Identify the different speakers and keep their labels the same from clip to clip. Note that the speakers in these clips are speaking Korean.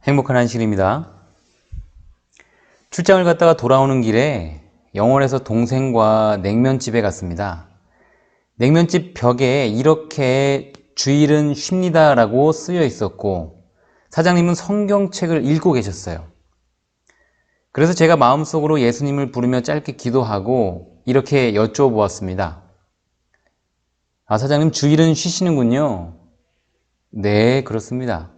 Speaker 1: 행복한 한실입니다. 출장을 갔다가 돌아오는 길에 영월에서 동생과 냉면집에 갔습니다. 냉면집 벽에 이렇게 주일은 쉽니다 라고 쓰여 있었고 사장님은 성경책을 읽고 계셨어요. 그래서 제가 마음속으로 예수님을 부르며 짧게 기도하고 이렇게 여쭤보았습니다. 사장님 주일은 쉬시는군요. 네, 그렇습니다.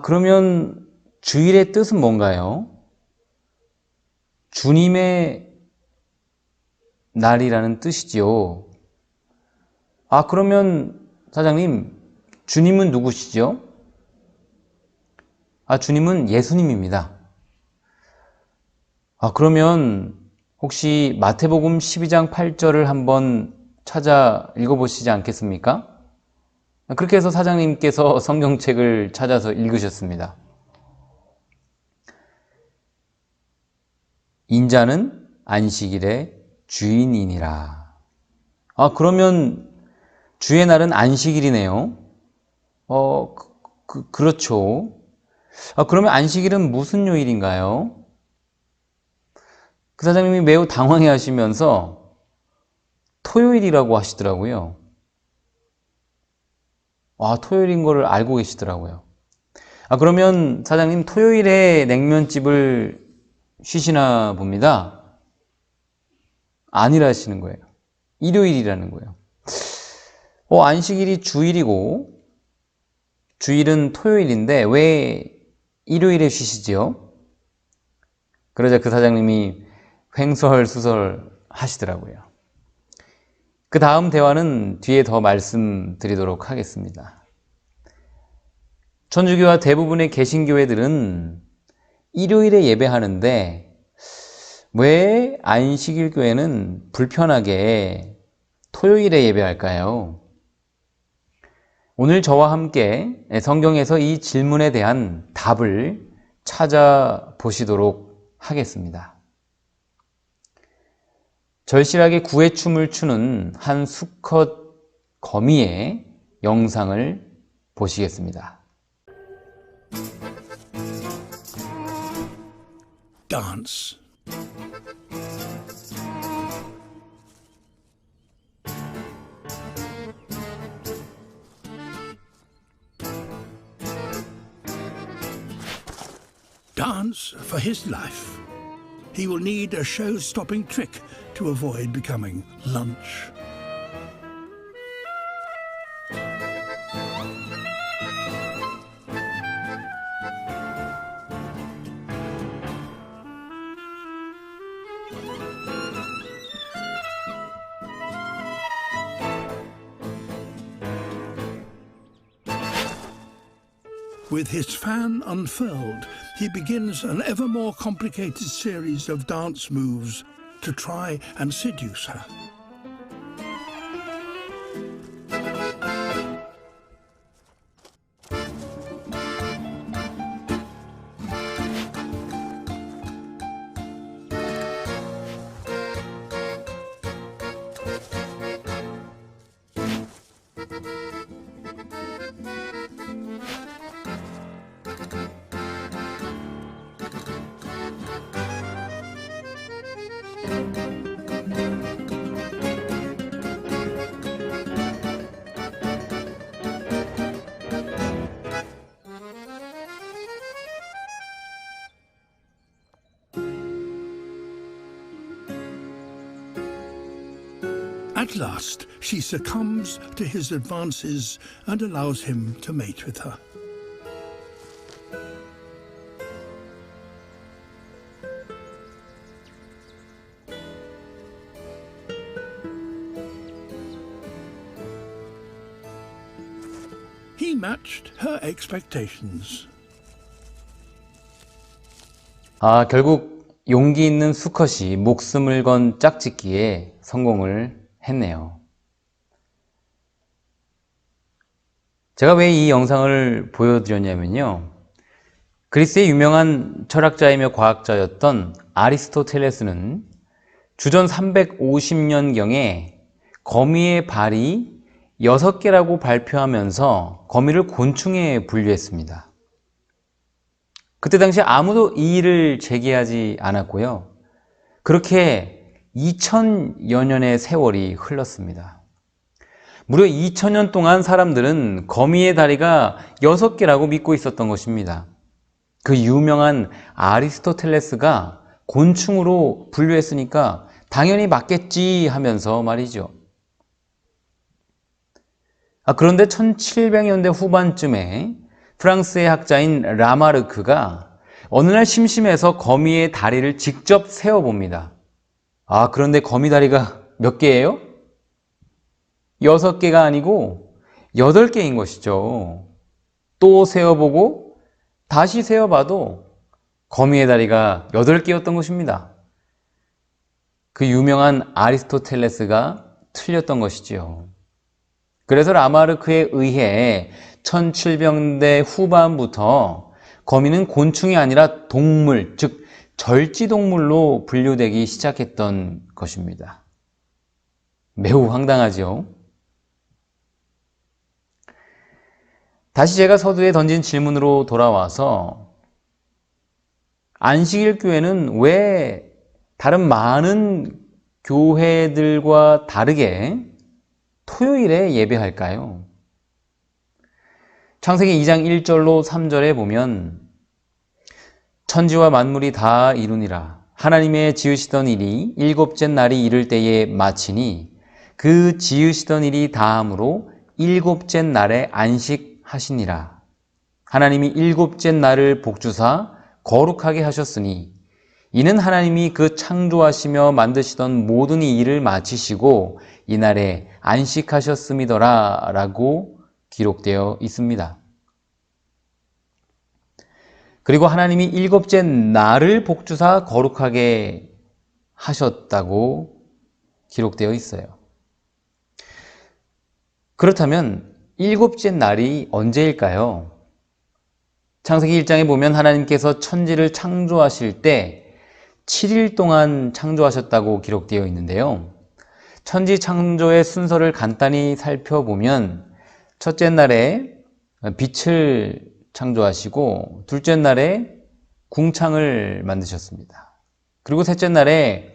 Speaker 1: 그러면 주일의 뜻은 뭔가요? 주님의 날이라는 뜻이죠. 그러면 사장님, 주님은 누구시죠? 주님은 예수님입니다. 그러면 혹시 마태복음 12장 8절을 한번 찾아 읽어보시지 않겠습니까? 그렇게 해서 사장님께서 성경책을 찾아서 읽으셨습니다. 인자는 안식일의 주인이니라. 그러면 주의 날은 안식일이네요. 그렇죠. 그러면 안식일은 무슨 요일인가요? 그 사장님이 매우 당황해 하시면서 토요일이라고 하시더라고요. 토요일인 거를 알고 계시더라고요. 그러면 사장님 토요일에 냉면집을 쉬시나 봅니다. 아니라시는 거예요. 일요일이라는 거예요. 안식일이 주일이고 주일은 토요일인데 왜 일요일에 쉬시지요? 그러자 그 사장님이 횡설수설 하시더라고요. 그 다음 대화는 뒤에 더 말씀드리도록 하겠습니다. 천주교와 대부분의 개신교회들은 일요일에 예배하는데 왜 안식일 교회는 불편하게 토요일에 예배할까요? 오늘 저와 함께 성경에서 이 질문에 대한 답을 찾아보시도록 하겠습니다. 절실하게 구애춤을 추는 한 수컷 거미의 영상을 보시겠습니다.
Speaker 2: Dance. Dance for his life. He will need a show-stopping trick to avoid becoming lunch. With his fan unfurled, he begins an ever more complicated series of dance moves to try and seduce her. At last, she succumbs to his advances and allows him to mate with her. He matched her expectations.
Speaker 1: 결국 용기 있는 수컷이 목숨을 건 짝짓기에 성공을 했네요. 제가 왜 이 영상을 보여드렸냐면요. 그리스의 유명한 철학자이며 과학자였던 아리스토텔레스는 주전 350년경에 거미의 발이 6개라고 발표하면서 거미를 곤충에 분류했습니다. 그때 당시 아무도 이의를 제기하지 않았고요. 그렇게 2000여 년의 세월이 흘렀습니다. 무려 2000년 동안 사람들은 거미의 다리가 6개라고 믿고 있었던 것입니다. 그 유명한 아리스토텔레스가 곤충으로 분류했으니까 당연히 맞겠지 하면서 말이죠. 그런데 1700년대 후반쯤에 프랑스의 학자인 라마르크가 어느 날 심심해서 거미의 다리를 직접 세어봅니다. 그런데 거미 다리가 몇 개예요? 6개가 아니고 8개인 것이죠. 또 세어보고 다시 세어봐도 거미의 다리가 8개였던 것입니다. 그 유명한 아리스토텔레스가 틀렸던 것이지요. 그래서 라마르크에 의해 1700년대 후반부터 거미는 곤충이 아니라 동물, 즉 절지동물로 분류되기 시작했던 것입니다. 매우 황당하죠. 다시 제가 서두에 던진 질문으로 돌아와서 안식일 교회는 왜 다른 많은 교회들과 다르게 토요일에 예배할까요? 창세기 2장 1절로 3절에 보면 천지와 만물이 다 이루니라. 하나님의 지으시던 일이 일곱째 날이 이를 때에 마치니 그 지으시던 일이 다함으로 일곱째 날에 안식하시니라. 하나님이 일곱째 날을 복주사 거룩하게 하셨으니 이는 하나님이 그 창조하시며 만드시던 모든 이 일을 마치시고 이날에 안식하셨음이더라 라고 기록되어 있습니다. 그리고 하나님이 일곱째 날을 복주사 거룩하게 하셨다고 기록되어 있어요. 그렇다면 일곱째 날이 언제일까요? 창세기 1장에 보면 하나님께서 천지를 창조하실 때 7일 동안 창조하셨다고 기록되어 있는데요. 천지 창조의 순서를 간단히 살펴보면 첫째 날에 빛을 창조하시고 둘째 날에 궁창을 만드셨습니다. 그리고 셋째 날에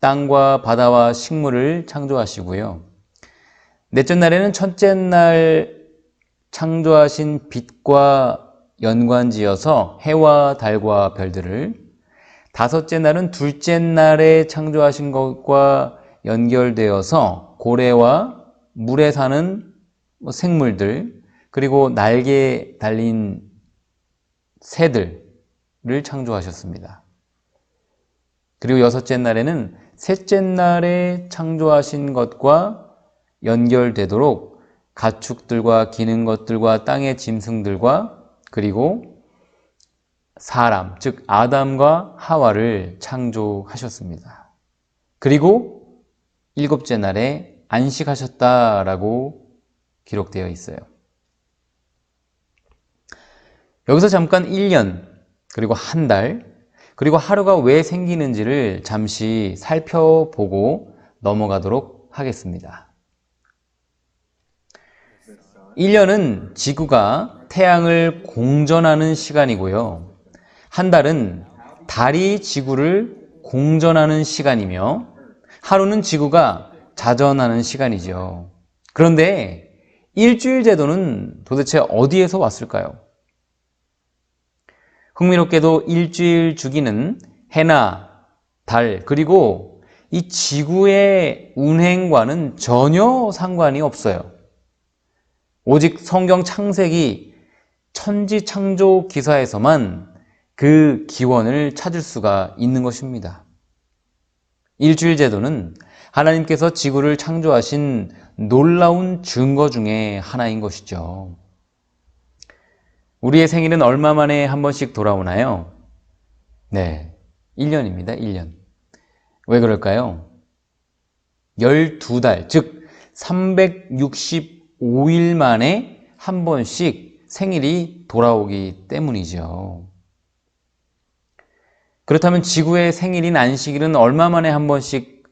Speaker 1: 땅과 바다와 식물을 창조하시고요. 넷째 날에는 첫째 날 창조하신 빛과 연관지어서 해와 달과 별들을, 다섯째 날은 둘째 날에 창조하신 것과 연결되어서 고래와 물에 사는 생물들, 그리고 날개 달린 새들을 창조하셨습니다. 그리고 여섯째 날에는 셋째 날에 창조하신 것과 연결되도록 가축들과 기는 것들과 땅의 짐승들과 그리고 사람, 즉 아담과 하와를 창조하셨습니다. 그리고 일곱째 날에 안식하셨다라고 기록되어 있어요. 여기서 잠깐 1년, 그리고 한 달, 그리고 하루가 왜 생기는지를 잠시 살펴보고 넘어가도록 하겠습니다. 1년은 지구가 태양을 공전하는 시간이고요. 한 달은 달이 지구를 공전하는 시간이며 하루는 지구가 자전하는 시간이죠. 그런데 일주일 제도는 도대체 어디에서 왔을까요? 흥미롭게도 일주일 주기는 해나 달 그리고 이 지구의 운행과는 전혀 상관이 없어요. 오직 성경 창세기 천지 창조 기사에서만 그 기원을 찾을 수가 있는 것입니다. 일주일 제도는 하나님께서 지구를 창조하신 놀라운 증거 중에 하나인 것이죠. 우리의 생일은 얼마 만에 한 번씩 돌아오나요? 네, 1년입니다. 1년. 왜 그럴까요? 12달, 즉 365일 만에 한 번씩 생일이 돌아오기 때문이죠. 그렇다면 지구의 생일인 안식일은 얼마 만에 한 번씩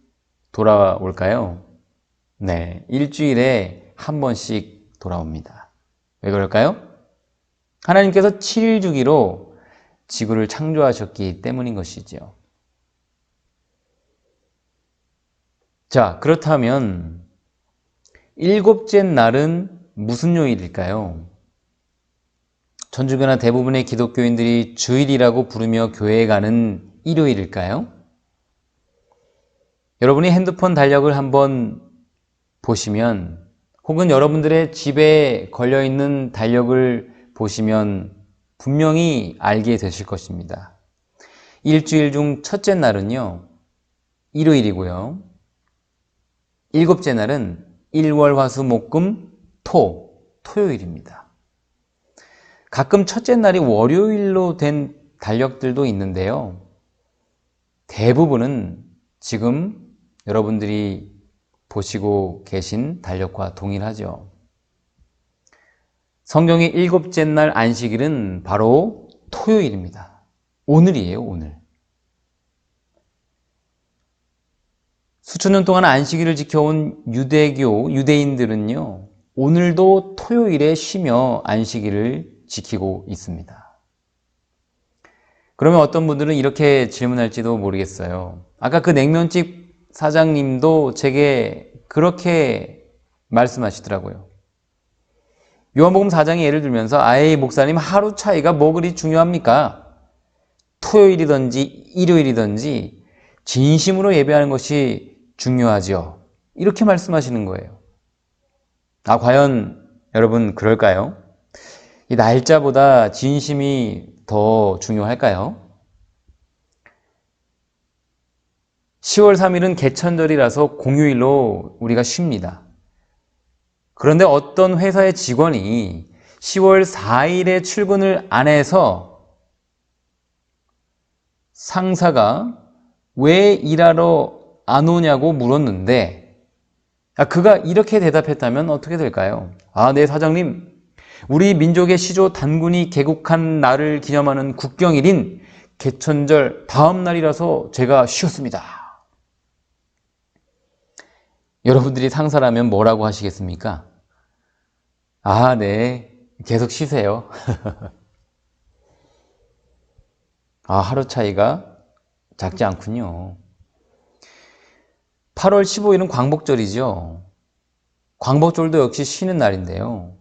Speaker 1: 돌아올까요? 네, 일주일에 한 번씩 돌아옵니다. 왜 그럴까요? 하나님께서 7일 주기로 지구를 창조하셨기 때문인 것이지요. 자, 그렇다면 일곱째 날은 무슨 요일일까요? 천주교나 대부분의 기독교인들이 주일이라고 부르며 교회에 가는 일요일일까요? 여러분이 핸드폰 달력을 한번 보시면, 혹은 여러분들의 집에 걸려있는 달력을 보시면 분명히 알게 되실 것입니다. 일주일 중 첫째 날은요, 일요일이고요. 일곱째 날은 일월화수목금 토요일입니다. 가끔 첫째 날이 월요일로 된 달력들도 있는데요. 대부분은 지금 여러분들이 보시고 계신 달력과 동일하죠. 성경의 일곱째 날 안식일은 바로 토요일입니다. 오늘이에요, 오늘. 수천 년 동안 안식일을 지켜온 유대인들은요, 오늘도 토요일에 쉬며 안식일을 지키고 있습니다. 그러면 어떤 분들은 이렇게 질문할지도 모르겠어요. 아까 그 냉면집 사장님도 제게 그렇게 말씀하시더라고요. 요한복음 4장의 예를 들면서, 아이 목사님, 하루 차이가 뭐 그리 중요합니까? 토요일이든지 일요일이든지 진심으로 예배하는 것이 중요하죠. 이렇게 말씀하시는 거예요. 과연 여러분 그럴까요? 이 날짜보다 진심이 더 중요할까요? 10월 3일은 개천절이라서 공휴일로 우리가 쉽니다. 그런데 어떤 회사의 직원이 10월 4일에 출근을 안 해서 상사가 왜 일하러 안 오냐고 물었는데, 그가 이렇게 대답했다면 어떻게 될까요? 네, 사장님. 우리 민족의 시조 단군이 개국한 날을 기념하는 국경일인 개천절 다음 날이라서 제가 쉬었습니다. 여러분들이 상사라면 뭐라고 하시겠습니까? 네, 계속 쉬세요. 하루 차이가 작지 않군요. 8월 15일은 광복절이죠. 광복절도 역시 쉬는 날인데요.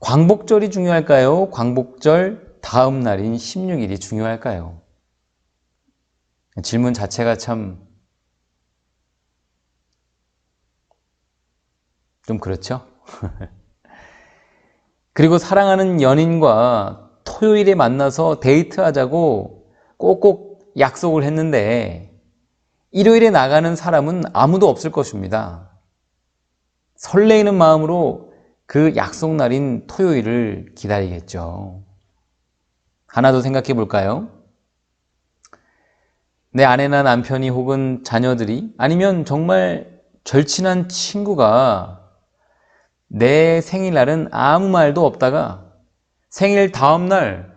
Speaker 1: 광복절이 중요할까요? 광복절 다음 날인 16일이 중요할까요? 질문 자체가 참 좀 그렇죠? 그리고 사랑하는 연인과 토요일에 만나서 데이트하자고 꼭꼭 약속을 했는데 일요일에 나가는 사람은 아무도 없을 것입니다. 설레이는 마음으로 그 약속 날인 토요일을 기다리겠죠. 하나 더 생각해 볼까요? 내 아내나 남편이 혹은 자녀들이, 아니면 정말 절친한 친구가 내 생일날은 아무 말도 없다가 생일 다음 날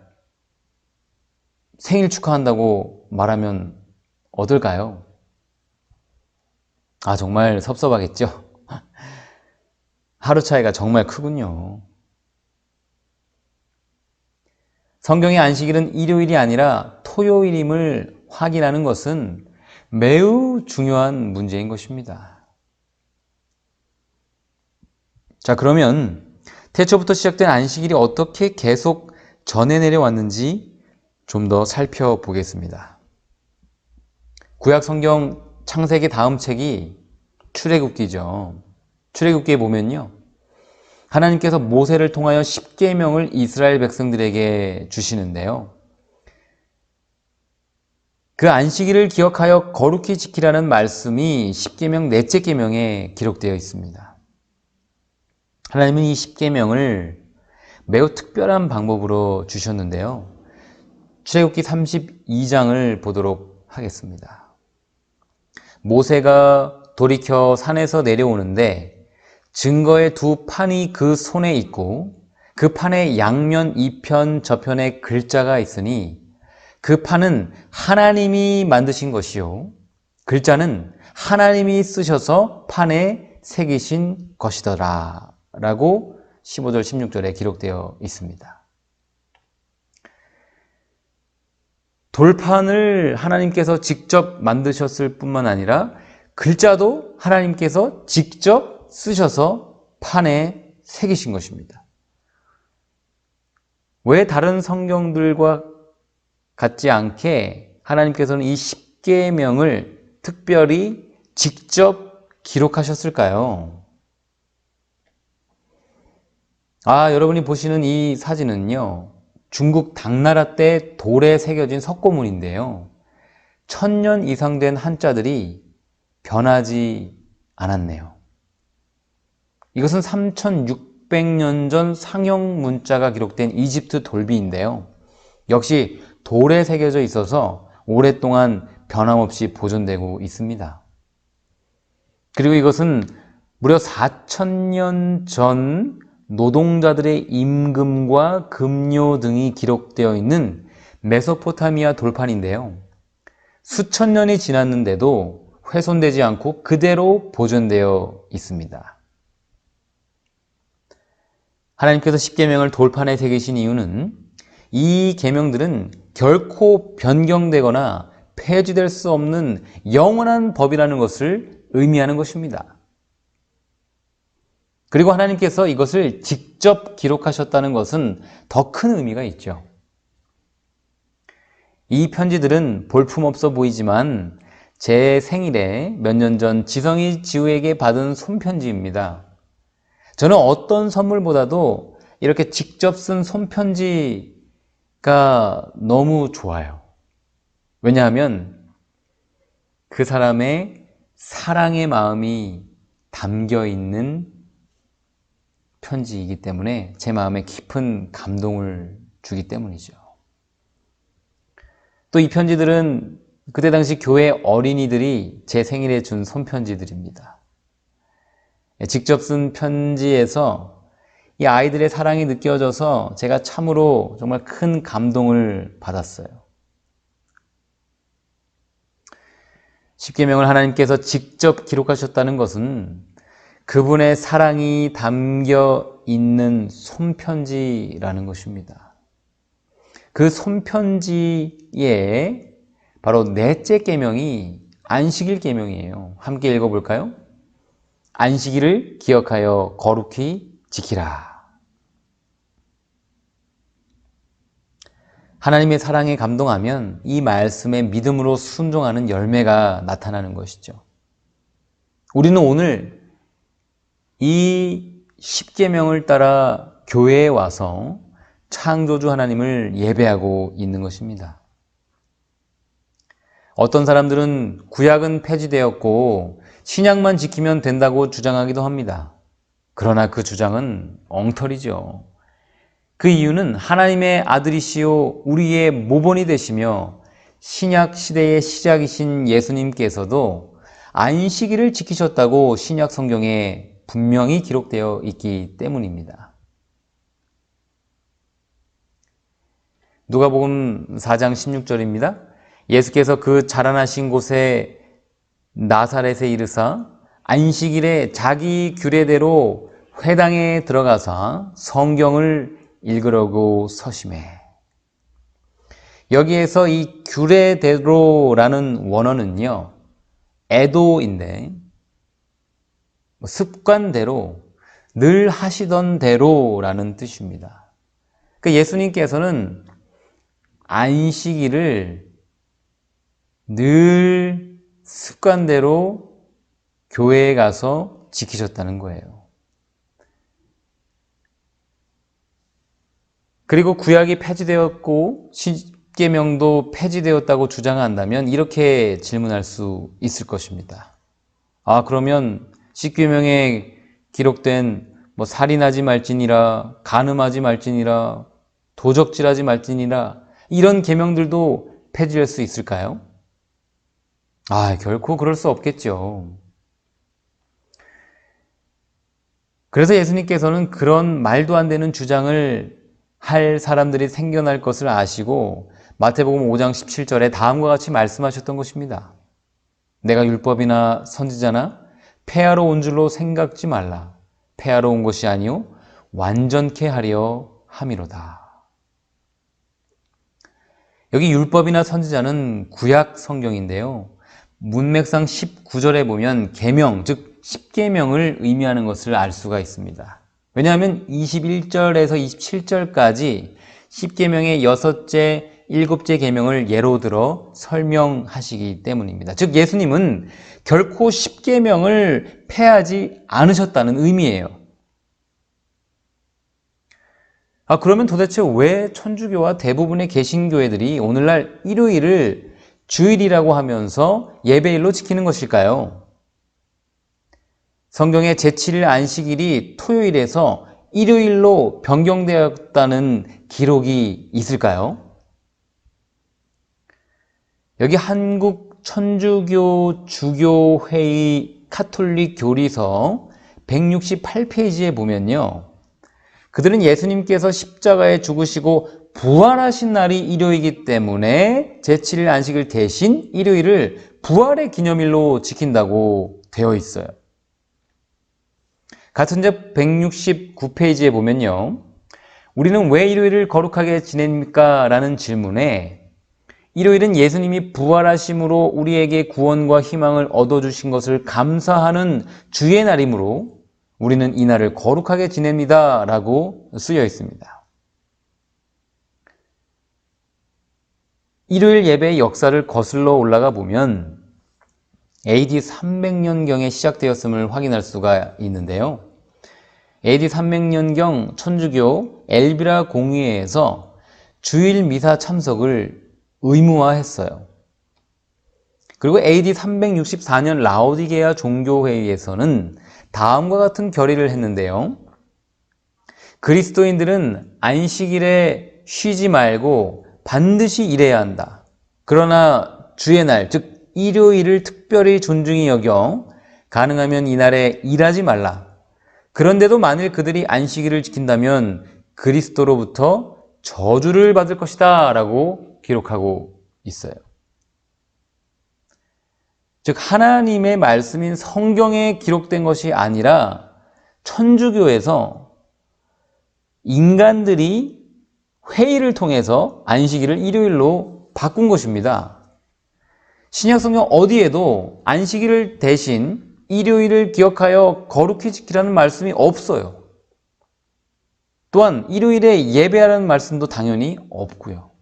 Speaker 1: 생일 축하한다고 말하면 어떨까요? 정말 섭섭하겠죠? 하루 차이가 정말 크군요. 성경의 안식일은 일요일이 아니라 토요일임을 확인하는 것은 매우 중요한 문제인 것입니다. 자, 그러면 태초부터 시작된 안식일이 어떻게 계속 전해 내려왔는지 좀 더 살펴보겠습니다. 구약 성경 창세기 다음 책이 출애굽기죠. 출애굽기에 보면요, 하나님께서 모세를 통하여 십계명을 이스라엘 백성들에게 주시는데요, 그 안식일을 기억하여 거룩히 지키라는 말씀이 십계명 넷째 계명에 기록되어 있습니다. 하나님은 이 십계명을 매우 특별한 방법으로 주셨는데요, 출애굽기 32장을 보도록 하겠습니다. 모세가 돌이켜 산에서 내려오는데 증거의 두 판이 그 손에 있고 그 판의 양면 이편 저편에 글자가 있으니 그 판은 하나님이 만드신 것이요 글자는 하나님이 쓰셔서 판에 새기신 것이더라 라고 15절 16절에 기록되어 있습니다. 돌판을 하나님께서 직접 만드셨을 뿐만 아니라 글자도 하나님께서 직접 쓰셔서 판에 새기신 것입니다. 왜 다른 성경들과 같지 않게 하나님께서는 이 십계명을 특별히 직접 기록하셨을까요? 여러분이 보시는 이 사진은요, 중국 당나라 때 돌에 새겨진 석고문인데요. 1000년 이상 된 한자들이 변하지 않았네요. 이것은 3600년 전 상형 문자가 기록된 이집트 돌비인데요. 역시 돌에 새겨져 있어서 오랫동안 변함없이 보존되고 있습니다. 그리고 이것은 무려 4000년 전 노동자들의 임금과 급료 등이 기록되어 있는 메소포타미아 돌판인데요. 수천 년이 지났는데도 훼손되지 않고 그대로 보존되어 있습니다. 하나님께서 십계명을 돌판에 새기신 이유는 이 계명들은 결코 변경되거나 폐지될 수 없는 영원한 법이라는 것을 의미하는 것입니다. 그리고 하나님께서 이것을 직접 기록하셨다는 것은 더 큰 의미가 있죠. 이 편지들은 볼품없어 보이지만 제 생일에 몇 년 전 지성이 지우에게 받은 손편지입니다. 저는 어떤 선물보다도 이렇게 직접 쓴 손편지가 너무 좋아요. 왜냐하면 그 사람의 사랑의 마음이 담겨 있는 편지이기 때문에 제 마음에 깊은 감동을 주기 때문이죠. 또 이 편지들은 그때 당시 교회 어린이들이 제 생일에 준 손편지들입니다. 직접 쓴 편지에서 이 아이들의 사랑이 느껴져서 제가 참으로 정말 큰 감동을 받았어요. 십계명을 하나님께서 직접 기록하셨다는 것은 그분의 사랑이 담겨 있는 손편지라는 것입니다. 그 손편지에 바로 넷째 계명이 안식일 계명이에요. 함께 읽어볼까요? 안식일을 기억하여 거룩히 지키라. 하나님의 사랑에 감동하면 이 말씀에 믿음으로 순종하는 열매가 나타나는 것이죠. 우리는 오늘 이 십계명을 따라 교회에 와서 창조주 하나님을 예배하고 있는 것입니다. 어떤 사람들은 구약은 폐지되었고 신약만 지키면 된다고 주장하기도 합니다. 그러나 그 주장은 엉터리죠. 그 이유는 하나님의 아들이시요 우리의 모본이 되시며 신약 시대의 시작이신 예수님께서도 안식일을 지키셨다고 신약 성경에 분명히 기록되어 있기 때문입니다. 누가복음 4장 16절입니다. 예수께서 그 자라나신 곳에 나사렛에 이르사 안식일에 자기 규례대로 회당에 들어가서 성경을 읽으려고 서심해. 여기에서 이 규례대로라는 원어는요, 애도인데 습관대로, 늘 하시던 대로라는 뜻입니다. 그러니까 예수님께서는 안식일을 늘 습관대로 교회에 가서 지키셨다는 거예요. 그리고 구약이 폐지되었고 십계명도 폐지되었다고 주장한다면 이렇게 질문할 수 있을 것입니다. 그러면 십계명에 기록된 살인하지 말지니라, 간음하지 말지니라, 도적질하지 말지니라 이런 계명들도 폐지될 수 있을까요? 결코 그럴 수 없겠죠. 그래서 예수님께서는 그런 말도 안 되는 주장을 할 사람들이 생겨날 것을 아시고 마태복음 5장 17절에 다음과 같이 말씀하셨던 것입니다. 내가 율법이나 선지자나 폐하러 온 줄로 생각지 말라. 폐하러 온 것이 아니요 완전케 하려 함이로다. 여기 율법이나 선지자는 구약 성경인데요. 문맥상 19절에 보면 계명, 즉 10계명을 의미하는 것을 알 수가 있습니다. 왜냐하면 21절에서 27절까지 10계명의 여섯째, 일곱째 계명을 예로 들어 설명하시기 때문입니다. 즉 예수님은 결코 10계명을 폐하지 않으셨다는 의미예요. 그러면 도대체 왜 천주교와 대부분의 개신교회들이 오늘날 일요일을 주일이라고 하면서 예배일로 지키는 것일까요? 성경의 제7일 안식일이 토요일에서 일요일로 변경되었다는 기록이 있을까요? 여기 한국 천주교 주교회의 카톨릭 교리서 168페이지에 보면요. 그들은 예수님께서 십자가에 죽으시고 부활하신 날이 일요이기 때문에 제7일 안식일 대신 일요일을 부활의 기념일로 지킨다고 되어 있어요. 같은 제 169페이지에 보면요. 우리는 왜 일요일을 거룩하게 지냅니까? 라는 질문에 일요일은 예수님이 부활하심으로 우리에게 구원과 희망을 얻어주신 것을 감사하는 주의 날이므로 우리는 이 날을 거룩하게 지냅니다. 라고 쓰여 있습니다. 일요일 예배의 역사를 거슬러 올라가 보면 AD 300년경에 시작되었음을 확인할 수가 있는데요. AD 300년경 천주교 엘비라 공의회에서 주일 미사 참석을 의무화했어요. 그리고 AD 364년 라오디게아 종교회의에서는 다음과 같은 결의를 했는데요. 그리스도인들은 안식일에 쉬지 말고 반드시 일해야 한다. 그러나 주의 날, 즉 일요일을 특별히 존중히 여겨 가능하면 이날에 일하지 말라. 그런데도 만일 그들이 안식일을 지킨다면 그리스도로부터 저주를 받을 것이다 라고 기록하고 있어요. 즉 하나님의 말씀인 성경에 기록된 것이 아니라 천주교에서 인간들이 회의를 통해서 안식일을 일요일로 바꾼 것입니다. 신약성경 어디에도 안식일을 대신 일요일을 기억하여 거룩히 지키라는 말씀이 없어요. 또한 일요일에 예배하라는 말씀도 당연히 없고요.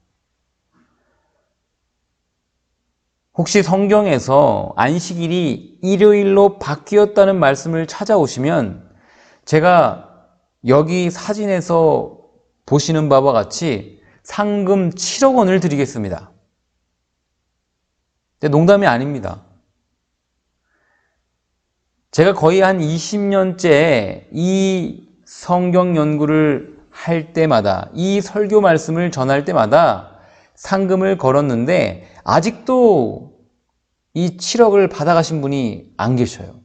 Speaker 1: 혹시 성경에서 안식일이 일요일로 바뀌었다는 말씀을 찾아오시면 제가 여기 사진에서 보시는 바와 같이 상금 7억 원을 드리겠습니다. 근데 농담이 아닙니다. 제가 거의 한 20년째 이 성경 연구를 할 때마다 이 설교 말씀을 전할 때마다 상금을 걸었는데 아직도 이 7억을 받아가신 분이 안 계셔요.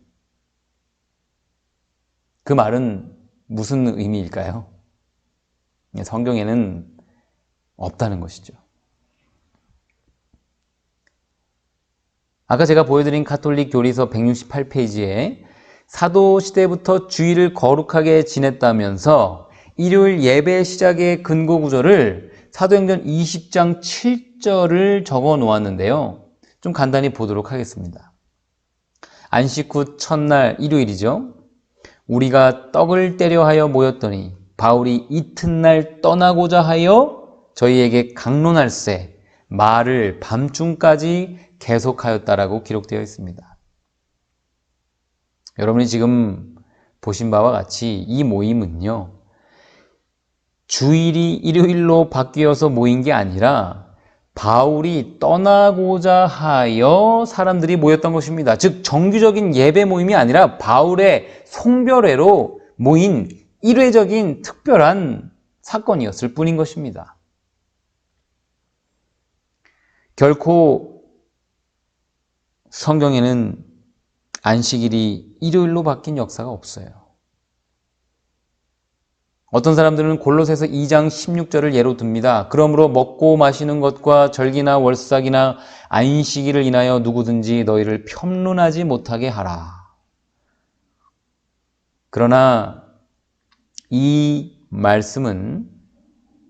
Speaker 1: 그 말은 무슨 의미일까요? 성경에는 없다는 것이죠. 아까 제가 보여드린 카톨릭 교리서 168페이지에 사도 시대부터 주일을 거룩하게 지냈다면서 일요일 예배 시작의 근거 구절을 사도행전 20장 7절을 적어 놓았는데요. 좀 간단히 보도록 하겠습니다. 안식 후 첫날 일요일이죠. 우리가 떡을 떼려 하여 모였더니 바울이 이튿날 떠나고자 하여 저희에게 강론할세 말을 밤중까지 계속하였다라고 기록되어 있습니다. 여러분이 지금 보신 바와 같이 이 모임은요, 주일이 일요일로 바뀌어서 모인 게 아니라 바울이 떠나고자 하여 사람들이 모였던 것입니다. 즉 정규적인 예배 모임이 아니라 바울의 송별회로 모인 일회적인 특별한 사건이었을 뿐인 것입니다. 결코 성경에는 안식일이 일요일로 바뀐 역사가 없어요. 어떤 사람들은 골로새서 2장 16절을 예로 듭니다. 그러므로 먹고 마시는 것과 절기나 월삭이나 안식일을 인하여 누구든지 너희를 편론하지 못하게 하라. 그러나 이 말씀은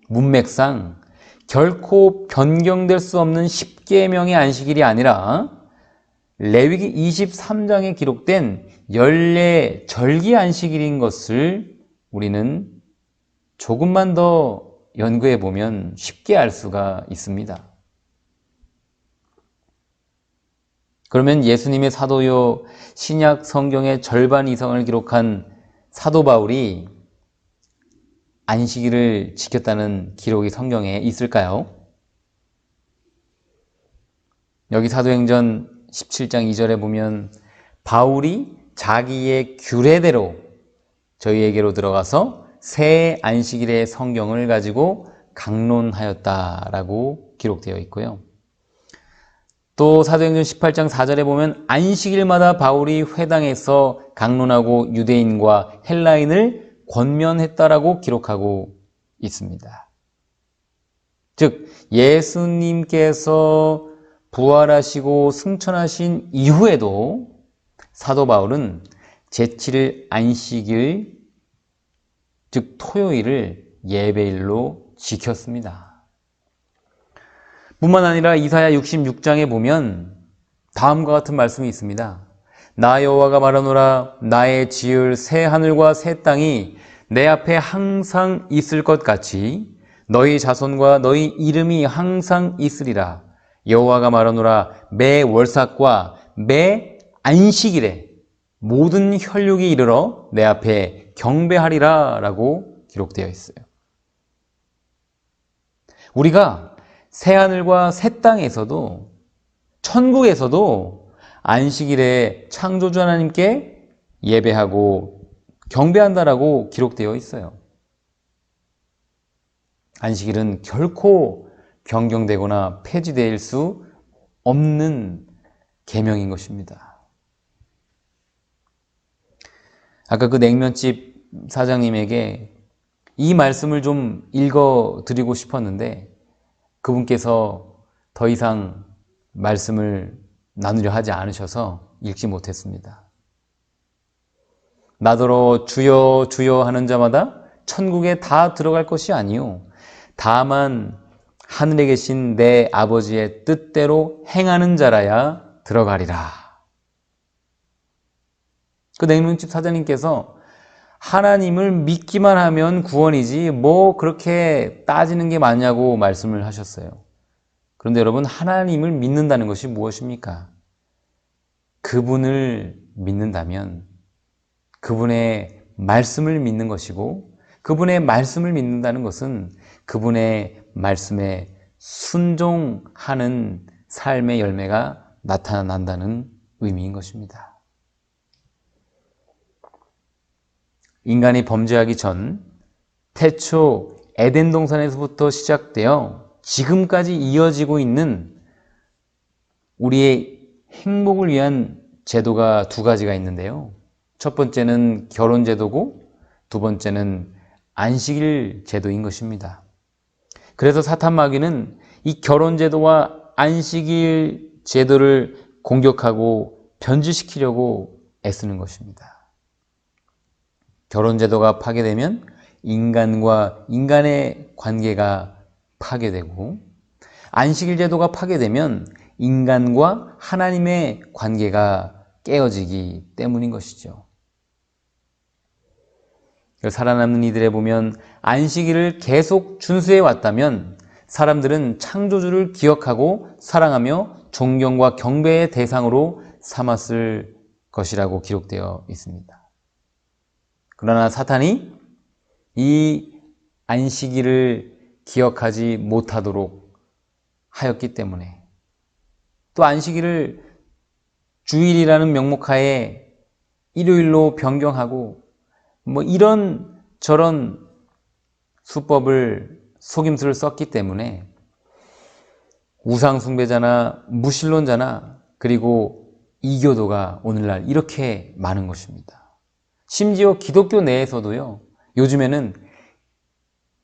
Speaker 1: 문맥상 결코 변경될 수 없는 10계명의 안식일이 아니라 레위기 23장에 기록된 연례 절기 안식일인 것을 우리는 조금만 더 연구해 보면 쉽게 알 수가 있습니다. 그러면 예수님의 사도요 신약 성경의 절반 이상을 기록한 사도 바울이 안식일을 지켰다는 기록이 성경에 있을까요? 여기 사도행전 17장 2절에 보면 바울이 자기의 규례대로 저희에게로 들어가서 새 안식일의 성경을 가지고 강론하였다라고 기록되어 있고요. 또 사도행전 18장 4절에 보면 안식일마다 바울이 회당에서 강론하고 유대인과 헬라인을 권면했다라고 기록하고 있습니다. 즉 예수님께서 부활하시고 승천하신 이후에도 사도 바울은 제7일 안식일, 즉 토요일을 예배일로 지켰습니다. 뿐만 아니라 이사야 66장에 보면 다음과 같은 말씀이 있습니다. 나 여호와가 말하노라 나의 지을 새 하늘과 새 땅이 내 앞에 항상 있을 것 같이 너희 자손과 너희 이름이 항상 있으리라. 여호와가 말하노라 매 월삭과 매 안식일에 모든 혈육이 이르러 내 앞에 경배하리라 라고 기록되어 있어요. 우리가 새하늘과 새 땅에서도 천국에서도 안식일에 창조주 하나님께 예배하고 경배한다라고 기록되어 있어요. 안식일은 결코 변경되거나 폐지될 수 없는 계명인 것입니다. 아까 그 냉면집 사장님에게 이 말씀을 좀 읽어드리고 싶었는데 그분께서 더 이상 말씀을 나누려 하지 않으셔서 읽지 못했습니다. 나더러 주여 주여 하는 자마다 천국에 다 들어갈 것이 아니요 다만 하늘에 계신 내 아버지의 뜻대로 행하는 자라야 들어가리라. 그 냉면집 사장님께서 하나님을 믿기만 하면 구원이지 뭐 그렇게 따지는 게 맞냐고 말씀을 하셨어요. 그런데 여러분, 하나님을 믿는다는 것이 무엇입니까? 그분을 믿는다면 그분의 말씀을 믿는 것이고, 그분의 말씀을 믿는다는 것은 그분의 말씀에 순종하는 삶의 열매가 나타난다는 의미인 것입니다. 인간이 범죄하기 전 태초 에덴 동산에서부터 시작되어 지금까지 이어지고 있는 우리의 행복을 위한 제도가 두 가지가 있는데요. 첫 번째는 결혼 제도고 두 번째는 안식일 제도인 것입니다. 그래서 사탄 마귀는 이 결혼 제도와 안식일 제도를 공격하고 변질시키려고 애쓰는 것입니다. 결혼 제도가 파괴되면 인간과 인간의 관계가 파괴되고, 안식일 제도가 파괴되면 인간과 하나님의 관계가 깨어지기 때문인 것이죠. 살아남는 이들에 보면 안식일을 계속 준수해 왔다면 사람들은 창조주를 기억하고 사랑하며 존경과 경배의 대상으로 삼았을 것이라고 기록되어 있습니다. 그러나 사탄이 이 안식일을 기억하지 못하도록 하였기 때문에, 또 안식일을 주일이라는 명목하에 일요일로 변경하고 뭐 이런 저런 수법을 속임수를 썼기 때문에 우상 숭배자나 무신론자나 그리고 이교도가 오늘날 이렇게 많은 것입니다. 심지어 기독교 내에서도요, 요즘에는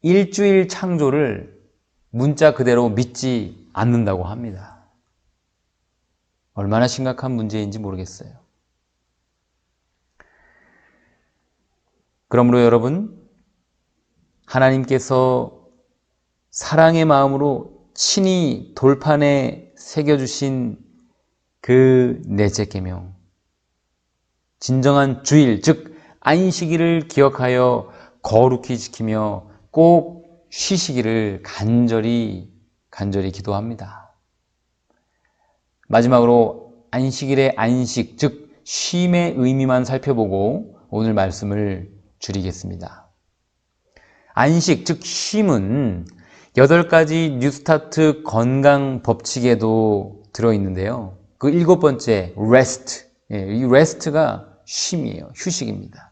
Speaker 1: 일주일 창조를 문자 그대로 믿지 않는다고 합니다. 얼마나 심각한 문제인지 모르겠어요. 그러므로 여러분, 하나님께서 사랑의 마음으로 친히 돌판에 새겨주신 그 넷째 계명, 진정한 주일, 즉 안식일을 기억하여 거룩히 지키며 꼭 쉬시기를 간절히 기도합니다. 마지막으로 안식일의 안식, 즉 쉼의 의미만 살펴보고 오늘 말씀을 줄이겠습니다. 안식, 즉 쉼은 8가지 뉴스타트 건강 법칙에도 들어있는데요. 그 7번째, rest. 이 rest가 쉼이에요. 휴식입니다.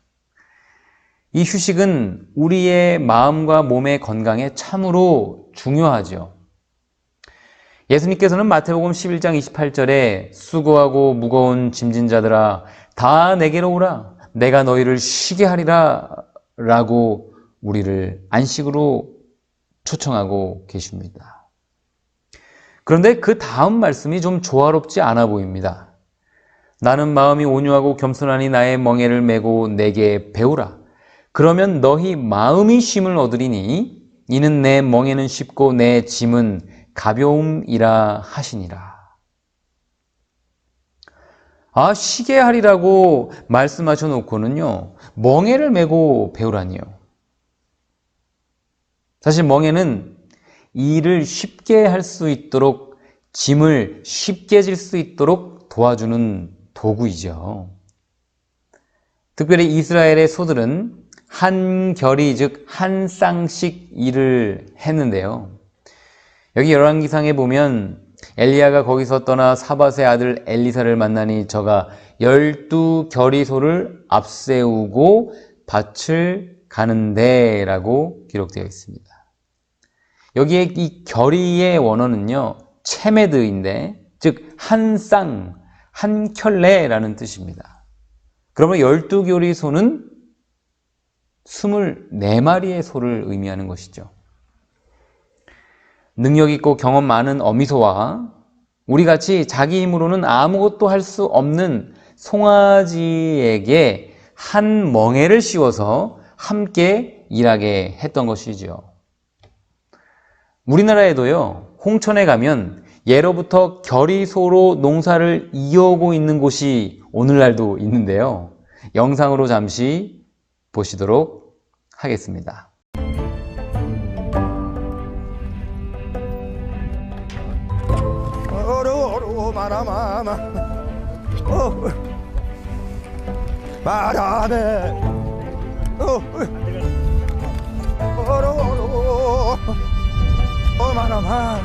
Speaker 1: 이 휴식은 우리의 마음과 몸의 건강에 참으로 중요하죠. 예수님께서는 마태복음 11장 28절에 수고하고 무거운 짐진 자들아 다 내게로 오라 내가 너희를 쉬게 하리라 라고 우리를 안식으로 초청하고 계십니다. 그런데 그 다음 말씀이 좀 조화롭지 않아 보입니다. 나는 마음이 온유하고 겸손하니 나의 멍에를 메고 내게 배우라. 그러면 너희 마음이 쉼을 얻으리니 이는 내 멍에는 쉽고 내 짐은 가벼움이라 하시니라. 쉬게 하리라고 말씀하셔 놓고는요, 멍에를 메고 배우라니요. 사실 멍에는 일을 쉽게 할 수 있도록, 짐을 쉽게 질 수 있도록 도와주는 도구이죠. 특별히 이스라엘의 소들은 한 결이, 즉 한 쌍씩 일을 했는데요. 여기 열왕기상에 보면 엘리야가 거기서 떠나 사밧의 아들 엘리사를 만나니 저가 12결의 소를 앞세우고 밭을 가는데 라고 기록되어 있습니다. 여기에 이 결의의 원어는요, 체메드인데, 즉 한 쌍, 한 켤레라는 뜻입니다. 그러면 12결의 소는 24마리의 소를 의미하는 것이죠. 능력 있고 경험 많은 어미소와 우리같이 자기 힘으로는 아무것도 할 수 없는 송아지에게 한 멍에를 씌워서 함께 일하게 했던 것이죠. 우리나라에도요, 홍천에 가면 예로부터 결의소로 농사를 이어오고 있는 곳이 오늘날도 있는데요. 영상으로 잠시 보시도록 하겠습니다.
Speaker 3: 마라마마 마라네 마라마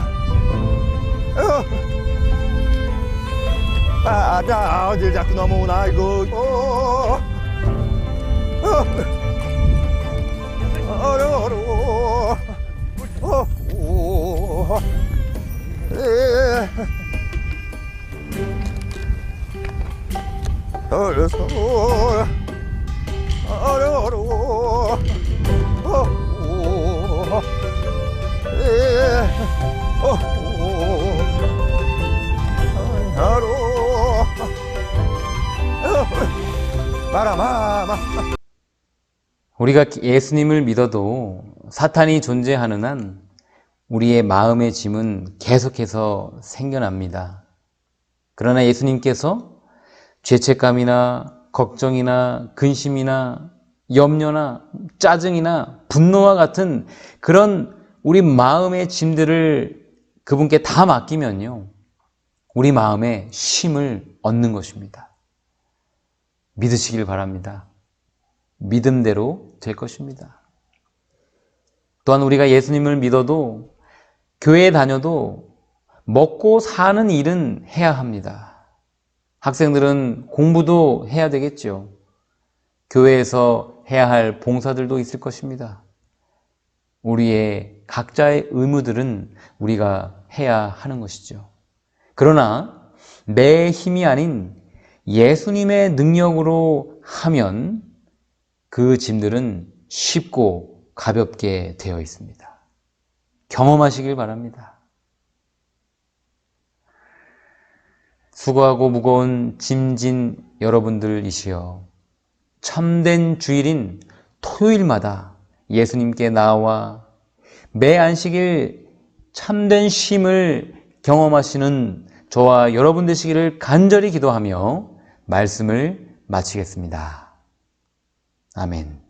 Speaker 3: 자 어딜 자꾸 넘어오나 이거
Speaker 1: 우리가 예수님을 믿어도 사탄이 존재하는 한 우리의 마음의 짐은 계속해서 생겨납니다. 그러나 예수님께서 죄책감이나 걱정이나 근심이나 염려나 짜증이나 분노와 같은 그런 우리 마음의 짐들을 그분께 다 맡기면요, 우리 마음에 쉼을 얻는 것입니다. 믿으시길 바랍니다. 믿음대로 될 것입니다. 또한 우리가 예수님을 믿어도 교회에 다녀도 먹고 사는 일은 해야 합니다. 학생들은 공부도 해야 되겠죠. 교회에서 해야 할 봉사들도 있을 것입니다. 우리의 각자의 의무들은 우리가 해야 하는 것이죠. 그러나 내 힘이 아닌 예수님의 능력으로 하면 그 짐들은 쉽고 가볍게 되어 있습니다. 경험하시길 바랍니다. 수고하고 무거운 짐진 여러분들이시여, 참된 주일인 토요일마다 예수님께 나와 매 안식일 참된 쉼을 경험하시는 저와 여러분 되시기를 간절히 기도하며 말씀을 마치겠습니다. 아멘.